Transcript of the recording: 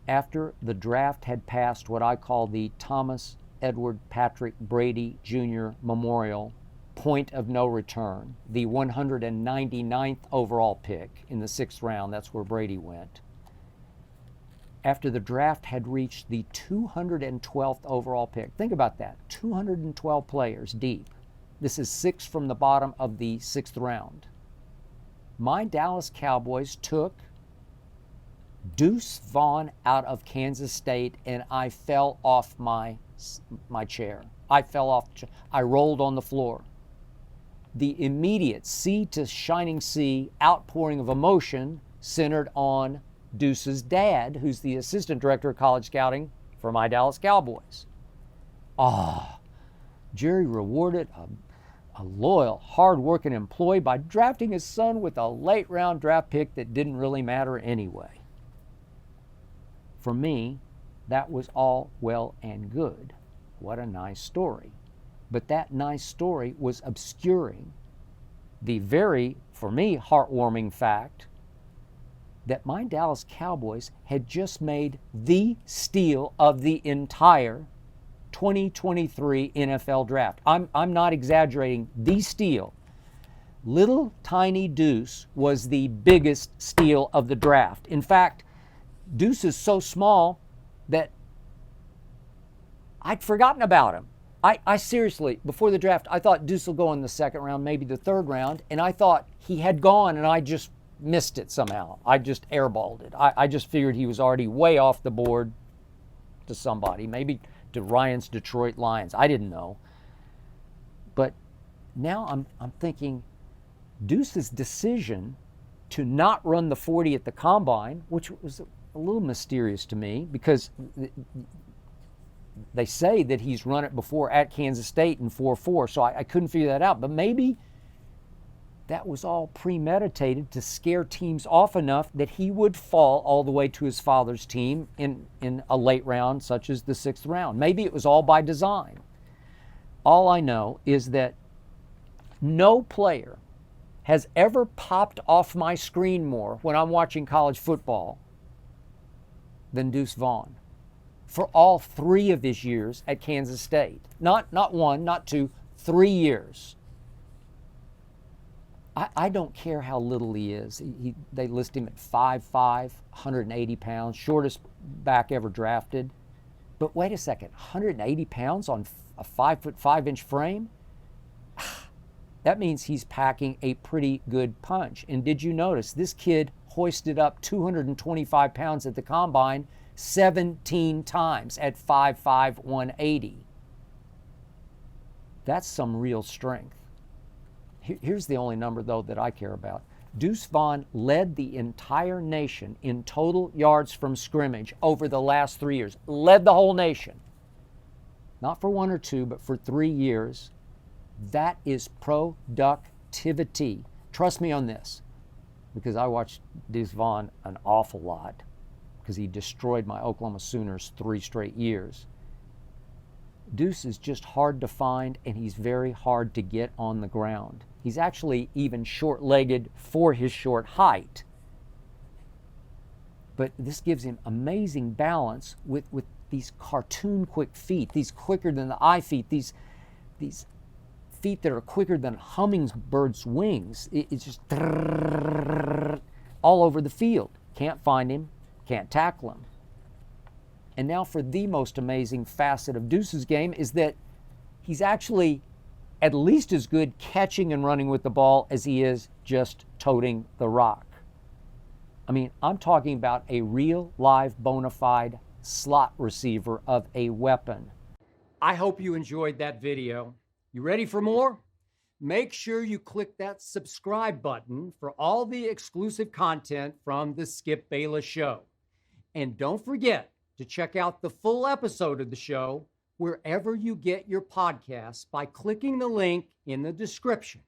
after the draft had passed what I call the Thomas Edward Patrick Brady Jr. Memorial point of no return, the 199th overall pick in the 6th round, that's where Brady went. After the draft had reached the 212th overall pick, think about that, 212 players deep. This is 6 from the bottom of the 6th round. My Dallas Cowboys took Deuce Vaughn out of Kansas State, and I fell off my chair. I rolled on the floor. The immediate sea to shining sea outpouring of emotion centered on Deuce's dad, who's the assistant director of college scouting for my Dallas Cowboys. Jerry rewarded a loyal, hard-working employee by drafting his son with a late-round draft pick that didn't really matter anyway. For me, that was all well and good. What a nice story. But that nice story was obscuring the very, for me, heartwarming fact that my Dallas Cowboys had just made the steal of the entire 2023 NFL draft. I'm not exaggerating, the steal. Little tiny Deuce was the biggest steal of the draft. In fact, Deuce is so small that I'd forgotten about him. I seriously, before the draft, I thought Deuce will go in the 2nd round, maybe the 3rd round, and I thought he had gone, and I just missed it somehow. I just airballed it. I just figured he was already way off the board to somebody, maybe to Ryan's Detroit Lions. I didn't know. But now I'm thinking Deuce's decision to not run the 40 at the combine, which was a little mysterious to me because they say that he's run it before at Kansas State in 4.4, so I couldn't figure that out. But maybe that was all premeditated to scare teams off enough that he would fall all the way to his father's team in a late round such as the 6th round. Maybe it was all by design. All I know is that no player has ever popped off my screen more when I'm watching college football than Deuce Vaughn for all 3 of his years at Kansas State. Not 1, not 2, 3 years. I don't care how little he is. They list him at 5'5", 180 pounds, shortest back ever drafted. But wait a second, 180 pounds on a 5'5" frame? That means he's packing a pretty good punch. And did you notice this kid hoisted up 225 pounds at the combine 17 times at 5'5", 180. That's some real strength. Here's the only number, though, that I care about. Deuce Vaughn led the entire nation in total yards from scrimmage over the last 3 years. Led the whole nation. Not for 1 or 2, but for 3 years. That is productivity. Trust me on this, because I watched Deuce Vaughn an awful lot because he destroyed my Oklahoma Sooners 3 straight years. Deuce is just hard to find, and he's very hard to get on the ground. He's actually even short-legged for his short height. But this gives him amazing balance with these cartoon quick feet, these quicker than the eye feet, these feet that are quicker than a hummingbird's wings. It's just all over the field. Can't find him, can't tackle him. And now for the most amazing facet of Deuce's game is that he's actually at least as good catching and running with the ball as he is just toting the rock. I mean, I'm talking about a real, live, bona fide slot receiver of a weapon. I hope you enjoyed that video. You ready for more? Make sure you click that subscribe button for all the exclusive content from the Skip Bayless Show. And don't forget to check out the full episode of the show wherever you get your podcasts by clicking the link in the description.